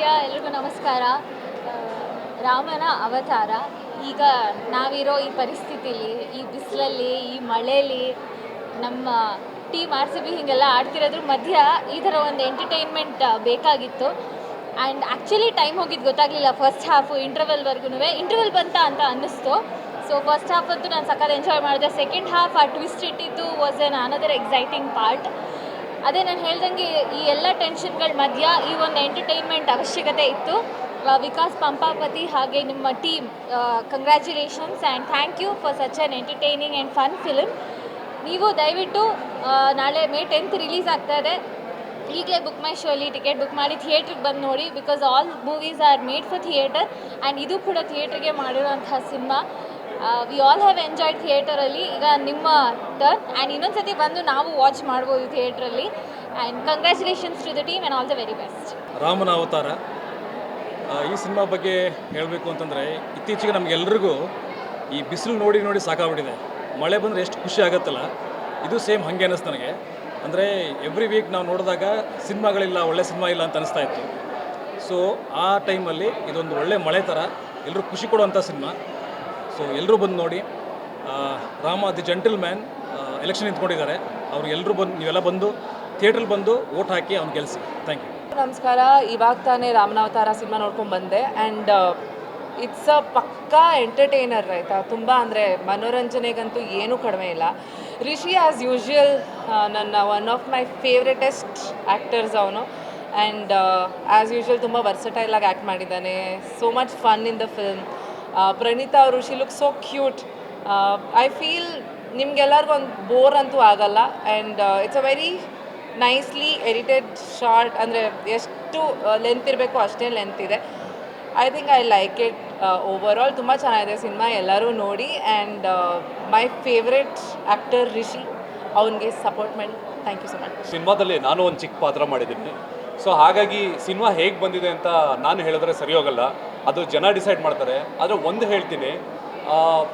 ಎಲ್ರಿಗೂ ನಮಸ್ಕಾರ. ಆ, ರಾಮನ ಅವತಾರ. ಈಗ ನಾವಿರೋ ಈ ಪರಿಸ್ಥಿತಿಲಿ, ಈ ಬಿಸಿಲಲ್ಲಿ, ಈ ಮಳೆಯಲ್ಲಿ ನಮ್ಮ ಟೀಮ್ ಆರ್ ಸಿ ಬಿ ಹೀಗೆಲ್ಲ ಆಡ್ತಿರೋದ್ರ ಮಧ್ಯ ಈ ಥರ ಒಂದು ಎಂಟರ್ಟೈನ್ಮೆಂಟ್ ಬೇಕಾಗಿತ್ತು. ಆ್ಯಂಡ್ ಆ್ಯಕ್ಚುಲಿ ಟೈಮ್ ಹೋಗಿದ್ದು ಗೊತ್ತಾಗಲಿಲ್ಲ. ಫಸ್ಟ್ ಹಾಫು ಇಂಟರ್ವಲ್ವರೆಗೂ ಇಂಟರ್ವಲ್ ಬಂತ ಅಂತ ಅನ್ನಿಸ್ತು. ಸೊ ಫಸ್ಟ್ ಹಾಫ್ ಅಂತೂ ನಾನು ಸಖತ್ ಎಂಜಾಯ್ ಮಾಡಿದೆ. ಸೆಕೆಂಡ್ ಹಾಫ್ ಆ ಟ್ವಿಸ್ಟ್ ಇಟ್ಟಿದ್ದು was an another exciting part. ಅದೇ ನಾನು ಹೇಳ್ದಂಗೆ ಈ ಎಲ್ಲ ಟೆನ್ಷನ್ಗಳ ಮಧ್ಯ ಈ ಒಂದು ಎಂಟರ್ಟೈನ್ಮೆಂಟ್ ಅವಶ್ಯಕತೆ ಇತ್ತು. ವಿಕಾಸ್ ಪಂಪಾಪತಿ ಹಾಗೆ ನಿಮ್ಮ team, congratulations and thank you for such an entertaining and fun film. ನೀವು ದಯವಿಟ್ಟು ನಾಳೆ ಮೇ 10th ರಿಲೀಸ್ ಆಗ್ತಾ ಇದೆ. ಈಗಲೇ ಬುಕ್ ಮೈ ಶೋಲಿ ಟಿಕೆಟ್ ಬುಕ್ ಮಾಡಿ ಥಿಯೇಟ್ರಿಗೆ ಬಂದು ನೋಡಿ. Because all movies are made for theatre and ಇದು ಕೂಡ ಥಿಯೇಟ್ರಿಗೆ ಮಾಡಿರೋಂಥ cinema. We all have enjoyed ಥಿಯೇಟರಲ್ಲಿ. ಈಗ ನಿಮ್ಮ ಟರ್ನ್ ಆ್ಯಂಡ್ ಇನ್ನೊಂದು ಸತಿ ಬಂದು ನಾವು ವಾಚ್ ಮಾಡ್ಬೋದು ಥಿಯೇಟ್ರಲ್ಲಿ. And congratulations to the team and all the very best. Ramana Avatara ಈ ಸಿನಿಮಾ ಬಗ್ಗೆ ಹೇಳಬೇಕು ಅಂತಂದರೆ, ಇತ್ತೀಚೆಗೆ ನಮಗೆಲ್ರಿಗೂ ಈ ಬಿಸಿಲು ನೋಡಿ ನೋಡಿ ಸಾಕಾಗ್ಬಿಟ್ಟಿದೆ. ಮಳೆ ಬಂದರೆ ಎಷ್ಟು ಖುಷಿ ಆಗುತ್ತಲ್ಲ, ಇದು ಸೇಮ್ ಹಾಗೆ ಅನ್ನಿಸ್ತು ನನಗೆ. ಅಂದರೆ ಎವ್ರಿ ವೀಕ್ ನಾವು ನೋಡಿದಾಗ ಸಿನಿಮಾಗಳಿಲ್ಲ, ಒಳ್ಳೆ ಸಿನಿಮಾ ಇಲ್ಲ ಅಂತ ಅನಿಸ್ತಾ ಇತ್ತು. ಸೊ ಆ ಟೈಮಲ್ಲಿ ಇದೊಂದು ಒಳ್ಳೆ ಮಳೆ ಥರ ಎಲ್ಲರೂ ಖುಷಿ ಕೊಡುವಂಥ ಸಿನಿಮಾ. ಸೊ ಎಲ್ಲರೂ ಬಂದು ನೋಡಿ. Rama the gentle man election ನಿಂತ್ಕೊಂಡಿದ್ದಾರೆ. ಅವ್ರು ಎಲ್ಲರೂ ಬಂದು, ನೀವೆಲ್ಲ ಬಂದು ಥಿಯೇಟ್ರಲ್ಲಿ ಬಂದು ವೋಟ್ ಹಾಕಿ ಅವ್ನು ಗೆಲ್ಲಿಸಿ. Thank you. ನಮಸ್ಕಾರ. ಇವಾಗ ತಾನೇ ರಾಮನಾವತಾರ ಸಿನಿಮಾ ನೋಡ್ಕೊಂಡು ಬಂದೆ. ಆ್ಯಂಡ್ ಇಟ್ಸ್ ಅ ಪಕ್ಕಾ ಎಂಟರ್ಟೈನರ್ ಆಯಿತಾ. ತುಂಬ ಅಂದರೆ ಮನೋರಂಜನೆಗಂತೂ ಏನೂ ಕಡಿಮೆ ಇಲ್ಲ. ರಿಷಿ ಆ್ಯಸ್ ಯೂಶ್ವಲ್ ನನ್ನ one of my favouritest actors ಅವನು. ಆ್ಯಂಡ್ ಆ್ಯಸ್ ಯೂಶ್ವಲ್ ತುಂಬ ವರ್ಸಟೈಲಾಗಿ ಆ್ಯಕ್ಟ್ ಮಾಡಿದ್ದಾನೆ. So much fun in the film. Praneetha ಅವರು, she look so cute. I feel ನಿಮ್ಗೆಲ್ಲರಿಗೂ ಒಂದು ಬೋರ್ ಅಂತೂ ಆಗಲ್ಲ. And it's a very nicely edited short. ಅಂದರೆ ಎಷ್ಟು ಲೆಂತ್ ಇರಬೇಕು ಅಷ್ಟೇ ಲೆಂತ್ ಇದೆ. I think I like it. Overall ತುಂಬ ಚೆನ್ನಾಗಿದೆ ಸಿನಿಮಾ, ಎಲ್ಲರೂ ನೋಡಿ. And my favourite actor Rishi, ಅವನಿಗೆ ಸಪೋರ್ಟ್ ಮಾಡಿ. Thank you so much. ಸಿನಿಮಾದಲ್ಲಿ ನಾನು ಒಂದು ಚಿಕ್ಕ ಪಾತ್ರ ಮಾಡಿದ್ದೀನಿ. ಸೊ ಹಾಗಾಗಿ ಸಿನಿಮಾ ಹೇಗೆ ಬಂದಿದೆ ಅಂತ ನಾನು ಹೇಳಿದ್ರೆ ಸರಿ ಹೋಗಲ್ಲ, ಅದು ಜನ ಡಿಸೈಡ್ ಮಾಡ್ತಾರೆ. ಆದರೆ ಒಂದು ಹೇಳ್ತೀನಿ,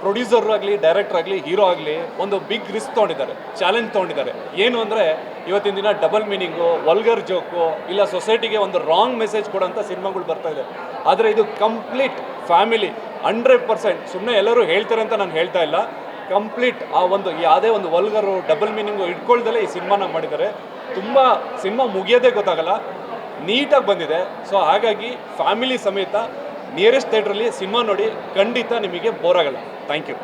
ಪ್ರೊಡ್ಯೂಸರ್ ಆಗಲಿ, ಡೈರೆಕ್ಟರ್ ಆಗಲಿ, ಹೀರೋ ಆಗಲಿ ಒಂದು ಬಿಗ್ ರಿಸ್ಕ್ ತೊಗೊಂಡಿದ್ದಾರೆ, ಚಾಲೆಂಜ್ ತೊಗೊಂಡಿದ್ದಾರೆ. ಏನು ಅಂದರೆ ಇವತ್ತಿನ ದಿನ ಡಬಲ್ ಮೀನಿಂಗು, ವಲ್ಗರ್ ಜೋಕು, ಇಲ್ಲ ಸೊಸೈಟಿಗೆ ಒಂದು ರಾಂಗ್ ಮೆಸೇಜ್ ಕೊಡೋಂಥ ಸಿನಿಮಾಗಳು ಬರ್ತಾ ಇದೆ. ಆದರೆ ಇದು ಕಂಪ್ಲೀಟ್ ಫ್ಯಾಮಿಲಿ 100%. ಸುಮ್ಮನೆ ಎಲ್ಲರೂ ಹೇಳ್ತಾರೆ ಅಂತ ನಾನು ಹೇಳ್ತಾ ಇಲ್ಲ. ಕಂಪ್ಲೀಟ್ ಆ ಒಂದು ಯಾವುದೇ ಒಂದು ವಲ್ಗರು, ಡಬಲ್ ಮೀನಿಂಗು ಇಟ್ಕೊಳ್ದಲ್ಲೇ ಈ ಸಿನಿಮಾನ ಮಾಡಿದ್ದಾರೆ. ತುಂಬ ಸಿನಿಮಾ ಮುಗಿಯೋದೇ ಗೊತ್ತಾಗಲ್ಲ, ನೀಟಾಗಿ ಬಂದಿದೆ. ಸೊ ಹಾಗಾಗಿ ಫ್ಯಾಮಿಲಿ ಸಮೇತ ನಿಯರೆಸ್ಟ್ ಥಿಯೇಟ್ರಲ್ಲಿ ಸಿನಿಮಾ ನೋಡಿ, ಖಂಡಿತ ನಿಮಗೆ ಬೋರ್ ಆಗಲ್ಲ. Thank you.